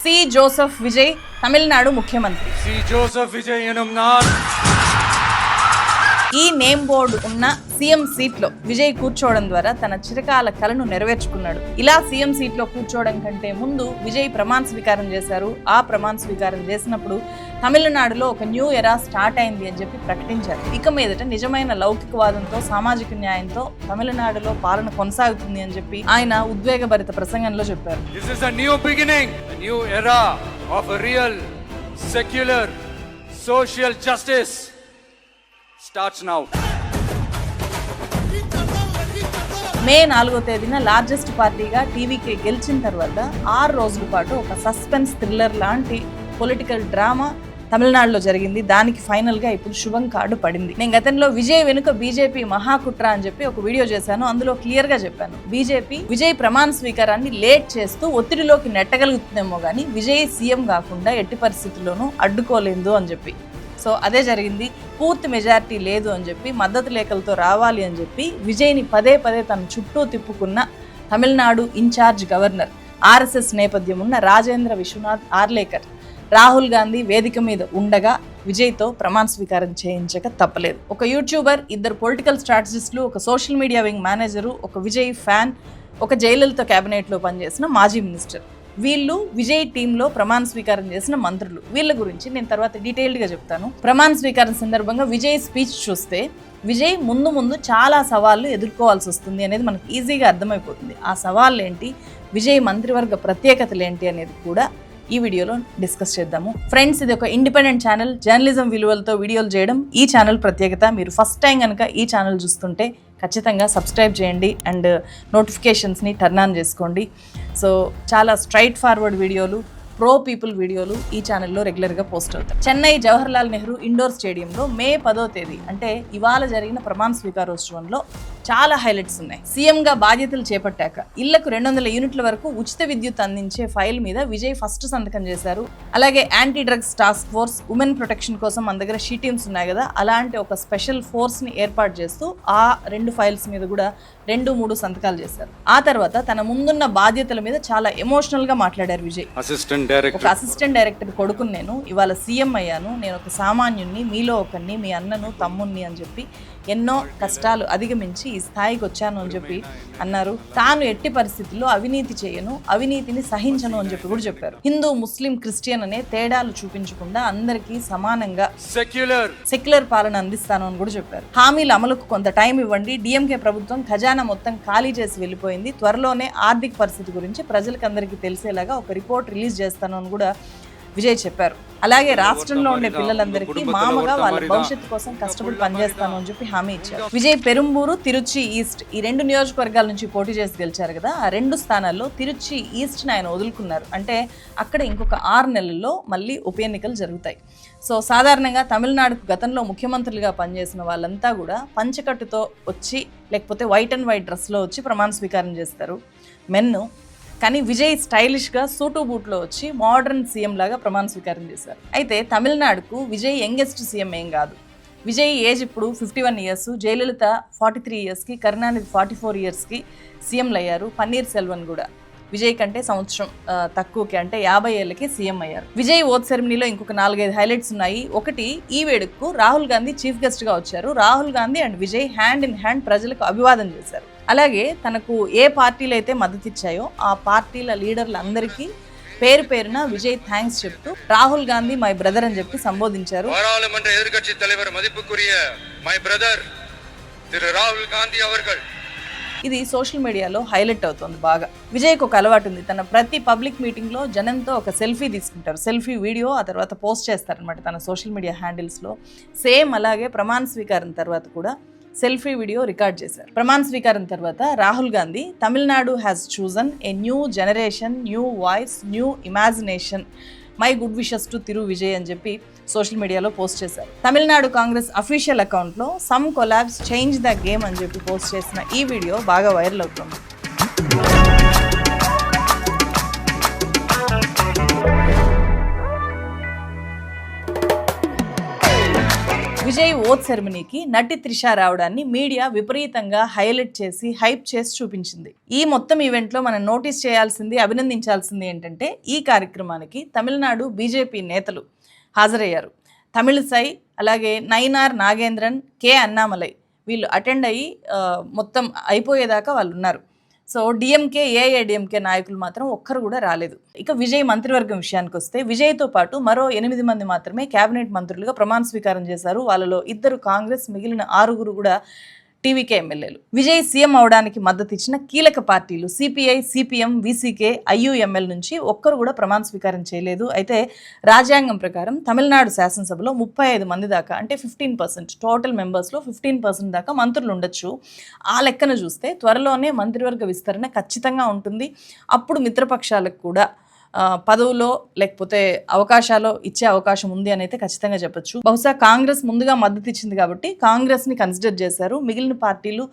C Joseph Vijay Tamil Nadu ముఖ్యమంత్రి. C Joseph Vijay ఎనుమ్ నాన్. ఈ నేమ్ బోర్డు ఉన్న సీఎం సీట్ లో విజయ్ కూర్చోవడం ద్వారా తన చిరకాల కలను నెరవేర్చుకున్నాడు. ఇలా సీఎం సీట్ లో కూర్చోవడం కంటే ముందు విజయ్ ప్రమాణ స్వీకారం చేశారు. ఆ ప్రమాణ స్వీకారం చేసినప్పుడు తమిళనాడులో ఒక న్యూ ఎరా స్టార్ట్ అయింది అని చెప్పి ప్రకటించారు. ఇక మీదట నిజమైన లౌకికవాదంతో సామాజిక న్యాయంతో తమిళనాడులో పాలన కొనసాగుతుంది అని చెప్పి ఆయన ఉద్వేగభరిత ప్రసంగంలో చెప్పారు. This is a new beginning, a new era of a real secular social justice starts now. మే 4వ తేదీన లార్జెస్ట్ పార్టీగా టీవీకి గెలిచిన తర్వాత 6 రోజుల పాటు ఒక సస్పెన్స్ థ్రిల్లర్ లాంటి పొలిటికల్ డ్రామా తమిళనాడులో జరిగింది. దానికి ఫైనల్ గా ఇప్పుడు శుభం కార్డు పడింది. నేను గతంలో విజయ్ వెనుక బీజేపీ మహాకుట్ర అని చెప్పి ఒక వీడియో చేశాను. అందులో క్లియర్ గా చెప్పాను, బీజేపీ విజయ్ ప్రమాణ స్వీకారాన్ని లేట్ చేస్తూ ఒత్తిడిలోకి నెట్టగలుగుతుందేమో గానీ విజయ్ సీఎం కాకుండా ఎట్టి పరిస్థితుల్లోనూ అడ్డుకోలేదు అని చెప్పి. సో అదే జరిగింది. పూర్తి మెజారిటీ లేదు అని చెప్పి మద్దతు లేఖలతో రావాలి అని చెప్పి విజయ్ని పదే పదే తన చుట్టూ తిప్పుకున్న తమిళనాడు ఇన్ఛార్జ్ గవర్నర్, ఆర్ఎస్ఎస్ నేపథ్యం ఉన్న రాజేంద్ర విశ్వనాథ్ ఆర్లేకర్, రాహుల్ గాంధీ వేదిక మీద ఉండగా విజయ్తో ప్రమాణ స్వీకారం చేయించక తప్పలేదు. ఒక యూట్యూబర్, 2 పొలిటికల్ స్ట్రాటజిస్టులు, ఒక సోషల్ మీడియా వింగ్ మేనేజరు, ఒక విజయ్ ఫ్యాన్, ఒక జయలలిత క్యాబినెట్లో పనిచేసిన మాజీ మినిస్టర్, వీళ్ళు విజయ్ టీంలో ప్రమాణ స్వీకారం చేసిన మంత్రులు. వీళ్ళ గురించి నేను తర్వాత డీటెయిల్డ్గా చెప్తాను. ప్రమాణ స్వీకారం సందర్భంగా విజయ్ స్పీచ్ చూస్తే విజయ్ ముందు చాలా సవాళ్ళు ఎదుర్కోవాల్సి వస్తుంది అనేది మనకు ఈజీగా అర్థమైపోతుంది. ఆ సవాళ్ళు ఏంటి, విజయ్ మంత్రివర్గ ప్రత్యేకతలు ఏంటి అనేది కూడా ఈ వీడియోలో డిస్కస్ చేద్దాము. ఫ్రెండ్స్, ఇది ఒక ఇండిపెండెంట్ ఛానల్. జర్నలిజం విలువలతో వీడియోలు చేయడం ఈ ఛానల్ ప్రత్యేకత. మీరు ఫస్ట్ టైం కనుక ఈ ఛానల్ చూస్తుంటే ఖచ్చితంగా సబ్స్క్రైబ్ చేయండి అండ్ నోటిఫికేషన్స్ని టర్న్ ఆన్ చేసుకోండి. సో చాలా స్ట్రైట్ ఫార్వర్డ్ వీడియోలు, ప్రో పీపుల్ వీడియోలు ఈ ఛానల్లో రెగ్యులర్గా పోస్ట్ అవుతాయి. చెన్నై జవహర్లాల్ నెహ్రూ ఇండోర్ స్టేడియంలో మే 10వ తేదీ అంటే ఇవాళ జరిగిన ప్రమాణ స్వీకారోత్సవంలో చాలా హైలైట్స్ ఉన్నాయి. సీఎంగా బాధ్యతలు చేపట్టాక ఇళ్లకు 200 యూనిట్ల వరకు ఉచిత విద్యుత్ అందించే ఫైల్ మీద విజయ్ ఫస్ట్ సంతకం చేశారు. అలాగే anti drugs task force, women protection కోసం మన దగ్గర షీ టీమ్స్ ఉన్నాయి కదా, అలాంటి ఒక స్పెషల్ ఫోర్స్ని ఏర్పాటు చేస్తూ ఆ 2 ఫైల్స్ మీద కూడా 2-3 సంతకాలు చేశారు. ఆ తర్వాత తన ముందున్న బాధ్యతల మీద చాలా ఎమోషనల్గా మాట్లాడారు విజయ్. ఒక అసిస్టెంట్ డైరెక్టర్ కొడుకుని నేను ఇవాళ సీఎం అయ్యాను, నేను ఒక సామాన్యుణ్ణి, మీలో ఒకరిని, మీ అన్నను, తమ్ముణ్ణి అని చెప్పి ఎన్నో కష్టాలు అధిగమించి ఈ స్థాయికి వచ్చాను అని చెప్పి అన్నారు. తాను ఎట్టి పరిస్థితుల్లో అవినీతి చేయను, అవినీతిని సహించను అని చెప్పి కూడా చెప్పారు. హిందూ, ముస్లిం, క్రిస్టియన్ అనే తేడాలు చూపించకుండా అందరికీ సమానంగా సెక్యులర్ పాలన అందిస్తాను అని కూడా చెప్పారు. హామీల అమలుకు కొంత టైం ఇవ్వండి, డిఎంకే ప్రభుత్వం ఖజానా మొత్తం ఖాళీ చేసి వెళ్ళిపోయింది, త్వరలోనే ఆర్థిక పరిస్థితి గురించి ప్రజలకు అందరికీ తెలిసేలాగా ఒక రిపోర్ట్ రిలీజ్ చేస్తాను అని కూడా విజయ్ చెప్పారు. అలాగే రాష్ట్రంలో ఉండే పిల్లలందరికీ మామగా వాళ్ళ భవిష్యత్తు కోసం కష్టపడి పనిచేస్తాను అని చెప్పి హామీ ఇచ్చారు. విజయ్ పెరుంబూరు, తిరుచి ఈస్ట్ ఈ 2 నియోజకవర్గాల నుంచి పోటీ చేసి గెలిచారు కదా, ఆ 2 స్థానాల్లో తిరుచి ఈస్ట్ని ఆయన వదులుకున్నారు. అంటే అక్కడ ఇంకొక 6 నెలల్లో మళ్ళీ ఉప ఎన్నికలు జరుగుతాయి. సో సాధారణంగా తమిళనాడుకు గతంలో ముఖ్యమంత్రులుగా పనిచేసిన వాళ్ళంతా కూడా పంచకట్టుతో వచ్చి లేకపోతే వైట్ అండ్ వైట్ డ్రెస్లో వచ్చి ప్రమాణ స్వీకారం చేస్తారు మెన్ను. కానీ విజయ్ స్టైలిష్గా సూటు బూట్లో వచ్చి మోడర్న్ సీఎం లాగా ప్రమాణ స్వీకారం చేశారు. అయితే తమిళనాడుకు విజయ్ యంగెస్ట్ సీఎం ఏం కాదు. విజయ్ ఏజ్ ఇప్పుడు 51 ఇయర్స్, జయలలిత 43 ఇయర్స్కి, కరుణానిధి 44 ఇయర్స్కి సీఎంలు అయ్యారు. పన్నీర్ సెల్వన్ కూడా విజయ్ కంటే సంవత్సరం తక్కువకి అంటే 50 ఏళ్ళకి సీఎం అయ్యారు. విజయ్ ఓత్ సెరమనీలో ఇంకొక 4-5 హైలైట్స్ ఉన్నాయి. ఒకటి, ఈ వేడుకకు రాహుల్ గాంధీ చీఫ్ గెస్ట్గా వచ్చారు. Rahul Gandhi and Vijay hand in hand ప్రజలకు అభివాదం చేశారు. అలాగే తనకు ఏ పార్టీలు అయితే మద్దతు ఇచ్చాయో ఆ పార్టీల లీడర్లందరికీ పేరు పేరున విజయ్ థ్యాంక్స్ చెప్తూ రాహుల్ గాంధీ మై బ్రదర్ అని చెప్పి సంబోధించారు. ఎదుర్కక్షి తలవర్ మదిపుకురియ మై బ్రదర్ తిరు రాహుల్ గాంధీ అవర్గల్. ఇది సోషల్ మీడియాలో హైలైట్ అవుతుంది బాగా. విజయ్కి ఒక అలవాటు ఉంది, తన ప్రతి పబ్లిక్ మీటింగ్లో జనంతో ఒక సెల్ఫీ తీసుకుంటారు. సెల్ఫీ వీడియో ఆ తర్వాత పోస్ట్ చేస్తారనమాట తన సోషల్ మీడియా హ్యాండిల్స్లో. సేమ్ అలాగే ప్రమాణ స్వీకారం తర్వాత కూడా సెల్ఫీ వీడియో రికార్డ్ చేశారు. ప్రమాణ స్వీకారం తర్వాత Rahul Gandhi Tamil Nadu has chosen a new generation, new voice, new imagination, my good wishes to Thiru Vijay అని చెప్పి సోషల్ మీడియాలో పోస్ట్ చేశారు. తమిళనాడు కాంగ్రెస్ అఫీషియల్ అకౌంట్లో some collabs change the game అని చెప్పి పోస్ట్ చేసిన ఈ వీడియో బాగా వైరల్ అవుతుంది. విజయ్ ఓత్ సెరమనీకి నటి త్రిష రావడాన్ని మీడియా విపరీతంగా హైలైట్ చేసి హైప్ చేసి చూపించింది. ఈ మొత్తం ఈవెంట్లో మనం నోటీస్ చేయాల్సింది, అభినందించాల్సింది ఏంటంటే ఈ కార్యక్రమానికి తమిళనాడు బీజేపీ నేతలు హాజరయ్యారు. తమిళిసై, అలాగే నైనార్ నాగేంద్రన్, కె అన్నామలై వీళ్ళు అటెండ్ అయ్యి మొత్తం అయిపోయేదాకా వాళ్ళు ఉన్నారు. సో డిఎంకే, ఏఐఏడిఎంకే నాయకులు మాత్రం ఒక్కరు కూడా రాలేదు. ఇక విజయ్ మంత్రివర్గం విషయానికి వస్తే విజయ్తో పాటు మరో 8 మంది మాత్రమే కేబినెట్ మంత్రులుగా ప్రమాణ స్వీకారం చేశారు. వాళ్ళలో 2 కాంగ్రెస్, మిగిలిన 6 కూడా టీవీకే ఎమ్మెల్యేలు. విజయ్ సీఎం అవడానికి మద్దతు ఇచ్చిన కీలక పార్టీలు సిపిఐ, సిపిఎం, విసికే, ఐయుఎంఎల్ నుంచి ఒక్కరు కూడా ప్రమాణ స్వీకారం చేయలేదు. అయితే రాజ్యాంగం ప్రకారం తమిళనాడు శాసనసభలో 35 మంది దాకా, అంటే 15%, టోటల్ మెంబర్స్లో 15% దాకా మంత్రులు ఉండొచ్చు. ఆ లెక్కన చూస్తే త్వరలోనే మంత్రివర్గ విస్తరణ ఖచ్చితంగా ఉంటుంది. అప్పుడు మిత్రపక్షాలకు కూడా పదవులో లేకపోతే అవకాశాలు ఇచ్చే అవకాశం ఉంది అని అయితే ఖచ్చితంగా చెప్పొచ్చు. బహుశా కాంగ్రెస్ ముందుగా మద్దతు ఇచ్చింది కాబట్టి కాంగ్రెస్ని కన్సిడర్ చేశారు. మిగిలిన పార్టీలు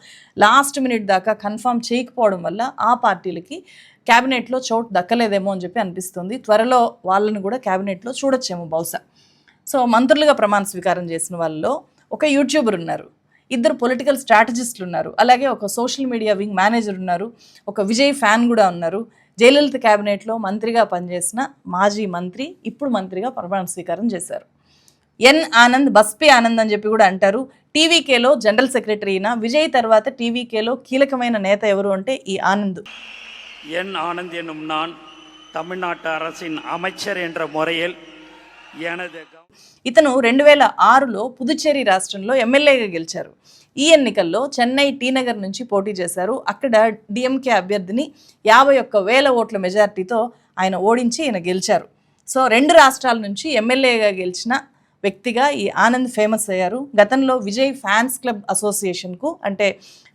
లాస్ట్ మినిట్ దాకా కన్ఫర్మ్ చేయకపోవడం వల్ల ఆ పార్టీలకి క్యాబినెట్లో చోటు దక్కలేదేమో అని చెప్పి అనిపిస్తుంది. త్వరలో వాళ్ళని కూడా క్యాబినెట్లో చూడొచ్చేమో బహుశా. సో మంత్రులుగా ప్రమాణ స్వీకారం చేసిన వాళ్ళలో ఒక యూట్యూబర్ ఉన్నారు, 2 పొలిటికల్ స్ట్రాటజిస్టులు ఉన్నారు, అలాగే ఒక సోషల్ మీడియా వింగ్ మేనేజర్ ఉన్నారు, ఒక విజయ్ ఫ్యాన్ కూడా ఉన్నారు. జయలలిత క్యాబినెట్లో మంత్రిగా పనిచేసిన మాజీ మంత్రి ఇప్పుడు మంత్రిగా ప్రమాణ స్వీకారం చేశారు. ఎన్ ఆనంద్, బస్పీ ఆనంద్ అని చెప్పి కూడా అంటారు. టీవీకేలో జనరల్ సెక్రటరీ అయిన విజయ్ తర్వాత టీవీకేలో కీలకమైన నేత ఎవరు అంటే ఈ ఆనంద్. என் ஆனந்த் என்னும் நான் தமிழ்நாட்டு அரசின் அமைச்சர் என்ற முறையில் எனது ఇతను 2006లో పుదుచ్చేరి రాష్ట్రంలో ఎమ్మెల్యేగా గెలిచారు. ఈ ఎన్నికల్లో చెన్నై టీ నగర్ నుంచి పోటీ చేశారు. అక్కడ డిఎంకే అభ్యర్థిని 51,000 ఓట్ల మెజార్టీతో ఆయన ఓడించి ఈయన గెలిచారు. సో 2 రాష్ట్రాల నుంచి ఎమ్మెల్యేగా గెలిచిన వ్యక్తిగా ఈ ఆనంద్ ఫేమస్ అయ్యారు. గతంలో విజయ్ ఫ్యాన్స్ క్లబ్ అసోసియేషన్కు, అంటే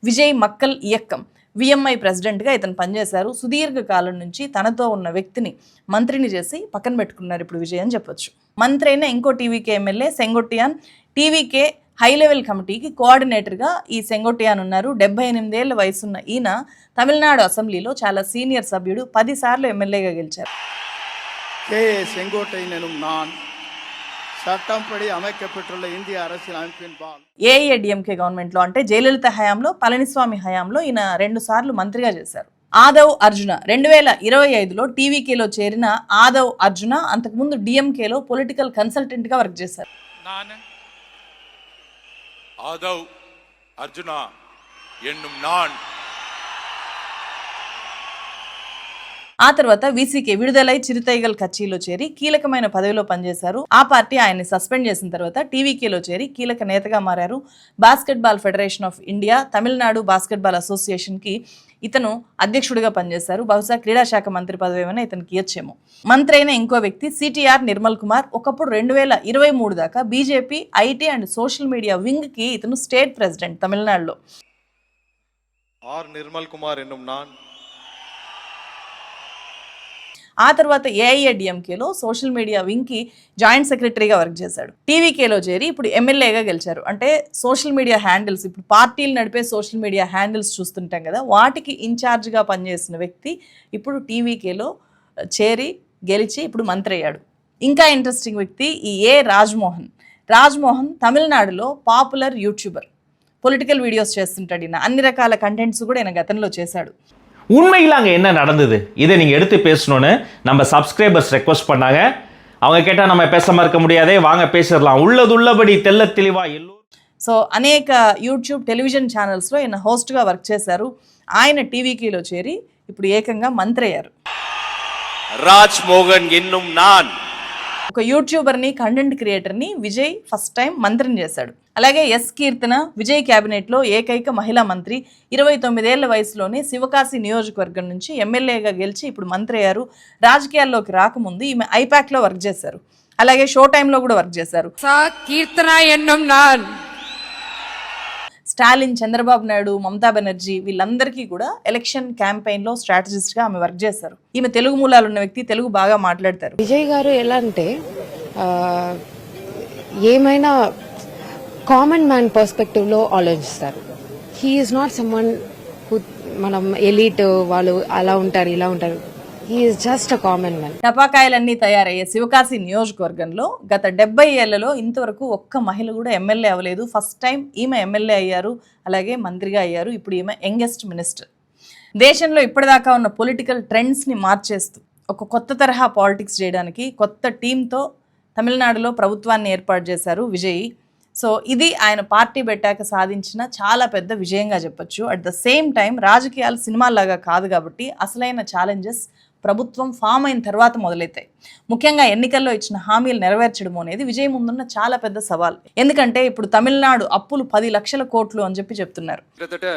విజయ్ మక్కల్ ఇయక్కం, విఎంఐ ప్రెసిడెంట్గా ఇతను పనిచేశారు. సుదీర్ఘ కాలం నుంచి తనతో ఉన్న వ్యక్తిని మంత్రిని చేసి పక్కన పెట్టుకున్నారు ఇప్పుడు విజయ్ అని చెప్పొచ్చు. మంత్రి అయిన ఇంకో TVK MLA Sengottaiyan TVK high level కమిటీకి కోఆర్డినేటర్గా ఈ సెంగొట్టియాన్ ఉన్నారు. 78 ఏళ్ల వయసున్న ఈయన తమిళనాడు అసెంబ్లీలో చాలా సీనియర్ సభ్యుడు, 10 సార్లు ఎమ్మెల్యేగా గెలిచారు. கே செங்கோட்டையன் எனும் நான் చట్టంపడి அமைக்கப்பட்டுள்ள இந்திய அரசியல் அமைப்பின்பால் ఏఐఏడిఎంకే గవర్నమెంట్లో, అంటే జయలలిత హయాంలో, పళనిస్వామి హయాంలో ఈయన 2 సార్లు మంత్రిగా చేశారు. ఆదవ్ అర్జున 2025లో టీవీకేలో చేరిన ఆదవ్ అర్జున అంతకుముందు డిఎంకేలో పొలిటికల్ కన్సల్టెంట్గా వర్క్ చేశారు. ஆதவ் அர்ஜுனா என்னும் நான் ఆ తర్వాత వీసీకే విడుదలై చిరుతైగల్ కచ్చిలో చేరి కీలకమైన పదవిలో పనిచేశారు. ఆ పార్టీ ఆయన్ని సస్పెండ్ చేసిన తర్వాత టీవీకేలో చేరి కీలక నేతగా మారారు. Basketball federation of India, Tamil Nadu basketball అసోసియేషన్కి ఇతను అధ్యక్షుడిగా పనిచేశారు. బహుశా క్రీడా శాఖ మంత్రి పదవి ఏమైనా ఇతనికి ఇయ్యొచ్చేమో. మంత్రి అయిన ఇంకో వ్యక్తి సిటిఆర్ నిర్మల్ కుమార్. ఒకప్పుడు 2023 దాకా BJP IT and social media వింగ్కి ఇతను స్టేట్ ప్రెసిడెంట్ తమిళనాడులో. ஆர் நிர்மல் குமார் என்னும் நான் ఆ తర్వాత ఏఐఏడిఎంకేలో సోషల్ మీడియా వింగ్కి జాయింట్ సెక్రటరీగా వర్క్ చేశాడు. టీవీకేలో చేరి ఇప్పుడు ఎమ్మెల్యేగా గెలిచారు. అంటే సోషల్ మీడియా హ్యాండిల్స్, ఇప్పుడు పార్టీలు నడిపే సోషల్ మీడియా హ్యాండిల్స్ చూస్తుంటాం కదా, వాటికి ఇన్ఛార్జ్గా పనిచేసిన వ్యక్తి ఇప్పుడు టీవీకేలో చేరి గెలిచి ఇప్పుడు మంత్రి అయ్యాడు. ఇంకా ఇంట్రెస్టింగ్ వ్యక్తి ఈ రాజ్మోహన్ తమిళనాడులో పాపులర్ యూట్యూబర్, పొలిటికల్ వీడియోస్ చేస్తుంటాడు. ఈయన అన్ని రకాల కంటెంట్స్ కూడా ఈయన గతంలో చేశాడు. உண்மையில் அங்கே என்ன நடந்தது இதை நீங்கள் எடுத்து பேசணும்னு நம்ம சப்ஸ்கிரைபர்ஸ் ரெக்வஸ்ட் பண்ணாங்க. அவங்க கேட்டால் நம்ம பேசாமல் இருக்க முடியாதே, வாங்க பேசிடலாம். உள்ளபடி தெள்ள தெளிவா எல்லோரும். సో అనేక యూట్యూబ్, టెలివిజన్ ఛానల్స్లో ఈయన హోస్ట్గా వర్క్ చేశారు. ఆయన టీవీకేలో చేరి ఇప్పుడు ఏకంగా మంత్రి అయ్యారు. రాజ్మోహన్ ఎన్నుం నాన్ ఒక యూట్యూబర్ని, కంటెంట్ క్రియేటర్ని విజయ్ ఫస్ట్ టైం మంత్రిని చేశాడు. అలాగే ఎస్ కీర్తన విజయ్ క్యాబినెట్లో ఏకైక మహిళా మంత్రి. 29 ఏళ్ల వయసులోనే శివకాశి నియోజకవర్గం నుంచి ఎమ్మెల్యేగా గెలిచి ఇప్పుడు మంత్రి అయ్యారు. రాజకీయాల్లోకి రాకముందు ఈమె ఐపాక్లో వర్క్ చేశారు. అలాగే షో టైంలో కూడా వర్క్ చేశారు. కీర్తన ఎన్నుం నాన్. స్టాలిన్, చంద్రబాబు నాయుడు, మమతా బెనర్జీ వీళ్ళందరికీ కూడా ఎలక్షన్ క్యాంపెయిన్లో స్ట్రాటజిస్ట్గా ఆమె వర్క్ చేశారు. ఈమె తెలుగు మూలాలు ఉన్న వ్యక్తి, తెలుగు బాగా మాట్లాడతారు. విజయ్ గారు ఎలా అంటే ఏమైనా కామన్ మ్యాన్ పర్స్పెక్టివ్లో ఆలోచిస్తారు. He is not someone who మనం ఎలీట్ వాళ్ళు అలా ఉంటారు ఇలా ఉంటారు. He is just a common man. టపాకాయలన్నీ తయారయ్యే శివకాశి నియోజకవర్గంలో గత 70 ఏళ్లలో ఇంతవరకు ఒక్క మహిళ కూడా ఎమ్మెల్యే అవ్వలేదు. ఫస్ట్ టైం ఈమె ఎమ్మెల్యే అయ్యారు, అలాగే మంత్రిగా అయ్యారు. ఇప్పుడు ఈమె యంగెస్ట్ మినిస్టర్. దేశంలో ఇప్పటిదాకా ఉన్న పొలిటికల్ ట్రెండ్స్ని మార్చేస్తూ ఒక కొత్త తరహా పాలిటిక్స్ చేయడానికి కొత్త టీంతో తమిళనాడులో ప్రభుత్వాన్ని ఏర్పాటు చేశారు విజయ్. సో ఇది ఆయన పార్టీ పెట్టాక సాధించిన చాలా పెద్ద విజయంగా చెప్పొచ్చు. అట్ ద సేమ్ టైం రాజకీయాలు సినిమాలాగా కాదు కాబట్టి అసలైన ఛాలెంజెస్ ప్రభుత్వం ఫామ్ అయిన తర్వాత మొదలవుతాయి. ముఖ్యంగా ఎన్నికల్లో ఇచ్చిన హామీలు నెరవేర్చడం అనేది విజయ్ ముందున్న చాలా పెద్ద సవాల్. ఎందుకంటే ఇప్పుడు తమిళనాడు అప్పులు 10 లక్షల కోట్లు అని చెప్తున్నారు. கிட்டத்தட்ட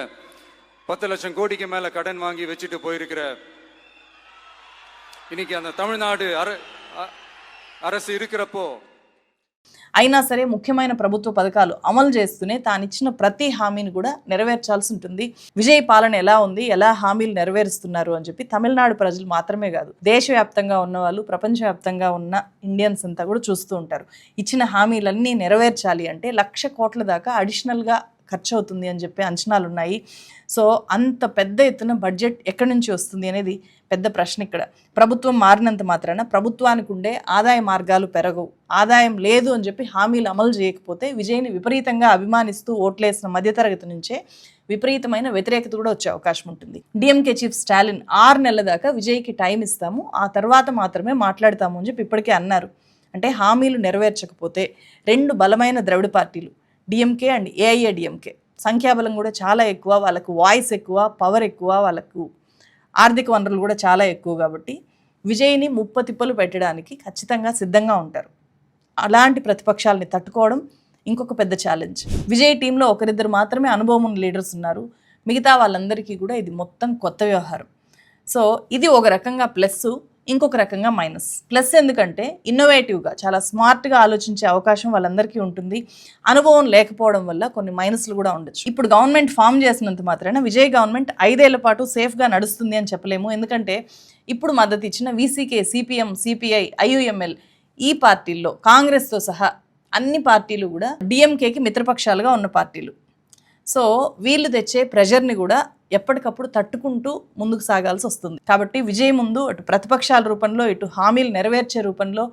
10 லட்சம் கோடிக்கு மேல கடன் வாங்கி வச்சுட்டு போயிருக்கிற இன்னைக்கு அந்த தமிழ்நாடு அரசு இருக்கிறப்போ అయినా సరే ముఖ్యమైన ప్రభుత్వ పథకాలు అమలు చేస్తూనే తానిచ్చిన ప్రతి హామీని కూడా నెరవేర్చాల్సి ఉంటుంది. విజయ్ పాలన ఎలా ఉంది, ఎలా హామీలు నెరవేరుస్తున్నారు అని చెప్పి తమిళనాడు ప్రజలు మాత్రమే కాదు, దేశవ్యాప్తంగా ఉన్న వాళ్ళు, ప్రపంచవ్యాప్తంగా ఉన్న ఇండియన్స్ అంతా కూడా చూస్తూ ఉంటారు. ఇచ్చిన హామీలన్నీ నెరవేర్చాలి అంటే 1,00,000 కోట్ల దాకా అడిషనల్గా ఖర్చు అవుతుంది అని చెప్పి అంచనాలు ఉన్నాయి. సో అంత పెద్ద ఎత్తున బడ్జెట్ ఎక్కడి నుంచి వస్తుంది అనేది పెద్ద ప్రశ్న. ఇక్కడ ప్రభుత్వం మారినంత మాత్రాన ప్రభుత్వానికి ఉండే ఆదాయ మార్గాలు పెరగవు. ఆదాయం లేదు అని చెప్పి హామీలు అమలు చేయకపోతే విజయ్ని విపరీతంగా అభిమానిస్తూ ఓట్లేసిన మధ్యతరగతి నుంచే విపరీతమైన వ్యతిరేకత కూడా వచ్చే అవకాశం ఉంటుంది. డిఎంకే చీఫ్ స్టాలిన్ 6 నెలల దాకా విజయ్కి టైం ఇస్తాము, ఆ తర్వాత మాత్రమే మాట్లాడతాము అని చెప్పి ఇప్పటికే అన్నారు. అంటే హామీలు నెరవేర్చకపోతే 2 బలమైన ద్రవిడ పార్టీలు డిఎంకే అండ్ ఏఐఏడిఎంకే సంఖ్యాబలం కూడా చాలా ఎక్కువ, వాళ్ళకు వాయిస్ ఎక్కువ, పవర్ ఎక్కువ, వాళ్ళకు ఆర్థిక వనరులు కూడా చాలా ఎక్కువ. కాబట్టి విజయ్ని ముప్పతిప్పలు పెట్టడానికి ఖచ్చితంగా సిద్ధంగా ఉంటారు. అలాంటి ప్రతిపక్షాలని తట్టుకోవడం ఇంకొక పెద్ద ఛాలెంజ్. విజయ్ టీంలో ఒకరిద్దరు మాత్రమే అనుభవం ఉన్న లీడర్స్ ఉన్నారు. మిగతా వాళ్ళందరికీ కూడా ఇది మొత్తం కొత్త వ్యవహారం. సో ఇది ఒక రకంగా ప్లస్, ఇంకొక రకంగా మైనస్. ప్లస్ ఎందుకంటే ఇన్నోవేటివ్గా చాలా స్మార్ట్గా ఆలోచించే అవకాశం వాళ్ళందరికీ ఉంటుంది. అనుభవం లేకపోవడం వల్ల కొన్ని మైనస్లు కూడా ఉండొచ్చు. ఇప్పుడు గవర్నమెంట్ ఫామ్ చేసినంత మాత్రాన విజయ్ గవర్నమెంట్ 5 ఏళ్ల పాటు సేఫ్గా నడుస్తుంది అని చెప్పలేము. ఎందుకంటే ఇప్పుడు మద్దతు ఇచ్చిన వీసీకే, సిపిఎం, సిపిఐ, ఐయుఎంఎల్ ఈ పార్టీల్లో కాంగ్రెస్తో సహా అన్ని పార్టీలు కూడా డిఎంకేకి మిత్రపక్షాలుగా ఉన్న పార్టీలు. సో వీళ్ళు తెచ్చే ప్రెషర్ని కూడా ఎప్పటికప్పుడు తట్టుకుంటూ ముందుకు సాగాల్సి వస్తుంది. కాబట్టి విజయ్ ముందు అటు ప్రతిపక్షాల రూపంలో, ఇటు హామీలు నెరవేర్చే రూపంలో,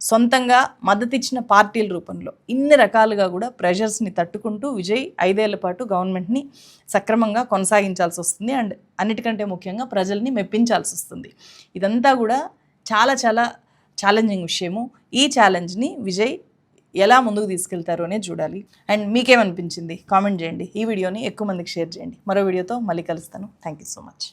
సొంతంగా మద్దతు ఇచ్చిన పార్టీల రూపంలో ఇన్ని రకాలుగా కూడా ప్రెషర్స్ని తట్టుకుంటూ విజయ్ 5 ఏళ్ల పాటు గవర్నమెంట్ని సక్రమంగా కొనసాగించాల్సి వస్తుంది. అండ్ అన్నిటికంటే ముఖ్యంగా ప్రజల్ని మెప్పించాల్సి వస్తుంది. ఇదంతా కూడా చాలా చాలా ఛాలెంజింగ్ విషయము. ఈ ఛాలెంజ్ని విజయ్ ఎలా ముందుకు తీసుకెళ్తారు అనేది చూడాలి. అండ్ మీకేమనిపించింది కామెంట్ చేయండి. ఈ వీడియోని ఎక్కువ మందికి షేర్ చేయండి. మరో వీడియోతో మళ్ళీ కలుస్తాను. Thank you so much.